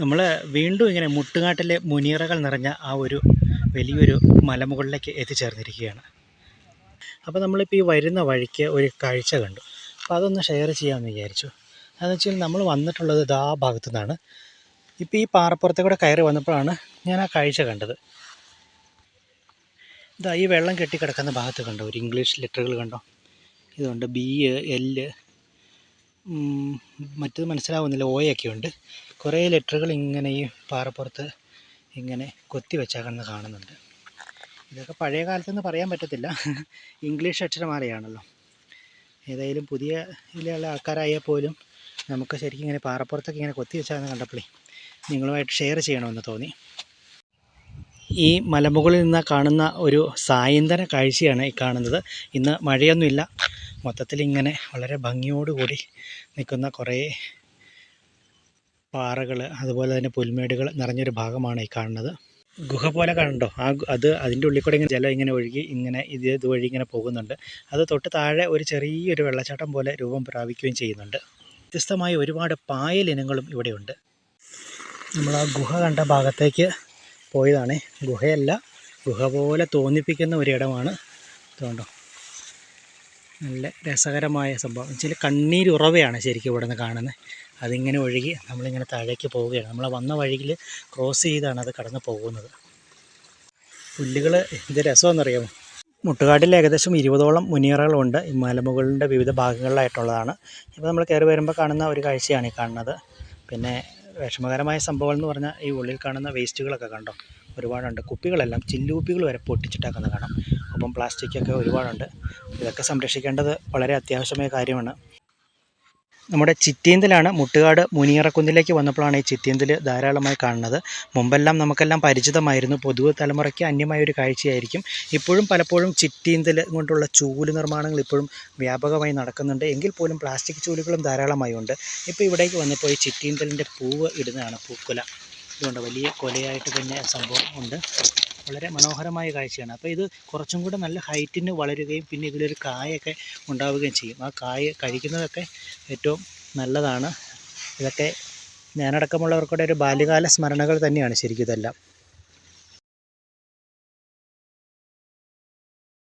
നമ്മൾ വീണ്ടും ഇങ്ങനെ മുട്ടുകാട്ടിലെ മുനിയറകൾ നിറഞ്ഞ ആ ഒരു വലിയൊരു മലമുകളിലേക്ക് എത്തിച്ചേർന്നിരിക്കുകയാണ്. അപ്പോൾ നമ്മളിപ്പോൾ ഈ വരുന്ന വഴിക്ക് ഒരു കാഴ്ച കണ്ടു. അപ്പോൾ അതൊന്ന് ഷെയർ ചെയ്യാമെന്ന് വിചാരിച്ചു. അതെന്ന് വെച്ചാൽ നമ്മൾ വന്നിട്ടുള്ളത് ആ ഭാഗത്തു നിന്നാണ്. ഇപ്പോൾ ഈ പാറപ്പുറത്തെ കൂടെ കയറി വന്നപ്പോഴാണ് ഞാൻ ആ കാഴ്ച കണ്ടത്. ഇതാ ഈ വെള്ളം കെട്ടിക്കിടക്കുന്ന ഭാഗത്ത് കണ്ടോ ഒരു ഇംഗ്ലീഷ് ലെറ്ററുകൾ കണ്ടോ. ഇതുണ്ട് ബി, എൽ, മറ്റത് മനസ്സിലാവുന്നില്ല, ഓയൊക്കെ ഉണ്ട്. കുറേ ലെറ്ററുകൾ ഇങ്ങനെ ഈ പാറപ്പുറത്ത് ഇങ്ങനെ കൊത്തി വെച്ചാൽ കാണുന്നുണ്ട്. ഇതൊക്കെ പഴയ കാലത്തെന്ന് പറയാൻ പറ്റത്തില്ല, ഇംഗ്ലീഷ് അക്ഷരമാലയാണല്ലോ. ഏതായാലും പുതിയ ഇതിലുള്ള ആൾക്കാരായാൽ പോലും നമുക്ക് ശരിക്കും ഇങ്ങനെ പാറപ്പുറത്തൊക്കെ ഇങ്ങനെ കൊത്തി വെച്ചാൽ കണ്ടപ്പോഴേ നിങ്ങളുമായിട്ട് ഷെയർ ചെയ്യണമെന്ന് തോന്നി. ഈ മലമുകളിൽ നിന്ന് കാണുന്ന ഒരു സായന്തന കാഴ്ചയാണ് ഈ കാണുന്നത്. ഇന്ന് മഴയൊന്നുമില്ല, മൊത്തത്തിൽ ഇങ്ങനെ വളരെ ഭംഗിയോടുകൂടി നിൽക്കുന്ന കുറേ പാറകൾ, അതുപോലെ തന്നെ പുൽമേടുകൾ നിറഞ്ഞൊരു ഭാഗമാണ് ഈ കാണുന്നത്. ഗുഹ പോലെ കണ്ടോ, അതിൻ്റെ ഉള്ളിൽ കൂടെ ഇങ്ങനെ ജലം ഇങ്ങനെ ഒഴുകി ഇങ്ങനെ ഇതുവഴി ഇങ്ങനെ പോകുന്നുണ്ട്. അത് തൊട്ട് താഴെ ഒരു ചെറിയൊരു വെള്ളച്ചാട്ടം പോലെ രൂപം പ്രാപിക്കുകയും ചെയ്യുന്നുണ്ട്. വ്യത്യസ്തമായ ഒരുപാട് പായൽ ഇനങ്ങളും ഇവിടെയുണ്ട്. നമ്മൾ ആ ഗുഹ കണ്ട ഭാഗത്തേക്ക് പോയതാണ്. ഗുഹയല്ല, ഗുഹ പോലെ തോന്നിപ്പിക്കുന്ന ഒരിടമാണ്. ഇതുകൊണ്ടോ നല്ല രസകരമായ സംഭവം വെച്ചാൽ കണ്ണീരുറവയാണ് ശരിക്കും ഇവിടെ നിന്ന് കാണുന്നത്. അതിങ്ങനെ ഒഴുകി നമ്മളിങ്ങനെ താഴേക്ക് പോവുകയാണ്. നമ്മൾ വന്ന വഴിയിൽ ക്രോസ് ചെയ്താണ് അത് കടന്ന് പോകുന്നത്. പുല്ലുകൾ എന്ത് രസമെന്നറിയാമോ. മുട്ടുകാട്ടിൽ ഏകദേശം 20ഓളം മുനിയറകളുണ്ട്. ഈ മലമുകളിൻ്റെ വിവിധ ഭാഗങ്ങളിലായിട്ടുള്ളതാണ്. ഇപ്പോൾ നമ്മൾ കയറി വരുമ്പോൾ കാണുന്ന ഒരു കാഴ്ചയാണ് ഈ കാണുന്നത്. പിന്നെ വിഷമകരമായ സംഭവം എന്ന് പറഞ്ഞാൽ ഈ ഉള്ളിൽ കാണുന്ന വേസ്റ്റുകളൊക്കെ കണ്ടോ ഒരുപാടുണ്ട്. കുപ്പികളെല്ലാം ചില്ലുകുപ്പികൾ വരെ പൊട്ടിച്ചിട്ടാക്കുന്നത് കാണാം. ഒപ്പം പ്ലാസ്റ്റിക്കൊക്കെ ഒരുപാടുണ്ട്. ഇതൊക്കെ സംരക്ഷിക്കേണ്ടത് വളരെ അത്യാവശ്യമായ കാര്യമാണ്. നമ്മുടെ ചിറ്റീന്തലാണ്. മുട്ടുകാട് മുനിയറക്കുന്നിലേക്ക് വന്നപ്പോഴാണ് ഈ ചിറ്റീന്തൽ ധാരാളമായി കാണുന്നത്. മുമ്പെല്ലാം നമുക്കെല്ലാം പരിചിതമായിരുന്നു, പൊതുവെ തലമുറയ്ക്ക് അന്യമായൊരു കാഴ്ചയായിരിക്കും. ഇപ്പോഴും പലപ്പോഴും ചിറ്റീന്തൽ കൊണ്ടുള്ള ചൂല് നിർമ്മാണങ്ങൾ ഇപ്പോഴും വ്യാപകമായി നടക്കുന്നുണ്ട്. എങ്കിൽ പോലും പ്ലാസ്റ്റിക് ചൂലുകളും ധാരാളമായി ഉണ്ട്. ഇപ്പോൾ ഇവിടേക്ക് വന്നപ്പോൾ ഈ ചിറ്റീന്തലിൻ്റെ പൂവ് ഇടുന്നതാണ്, പൂക്കുല. ഇതുകൊണ്ട് വലിയ കൊലയായിട്ട് തന്നെ സംഭവം ഉണ്ട്. വളരെ മനോഹരമായ കാഴ്ചയാണ്. അപ്പോൾ ഇത് കുറച്ചും കൂടെ നല്ല ഹൈറ്റിന് വളരുകയും പിന്നെ ഇതിലൊരു കായൊക്കെ ഉണ്ടാവുകയും ചെയ്യും. ആ കായ കഴിക്കുന്നതൊക്കെ ഏറ്റവും നല്ലതാണ്. ഇതൊക്കെ ഞാനടക്കമുള്ളവർക്കൂടെ ഒരു ബാല്യകാല സ്മരണകൾ തന്നെയാണ് ശരിക്കും ഇതെല്ലാം.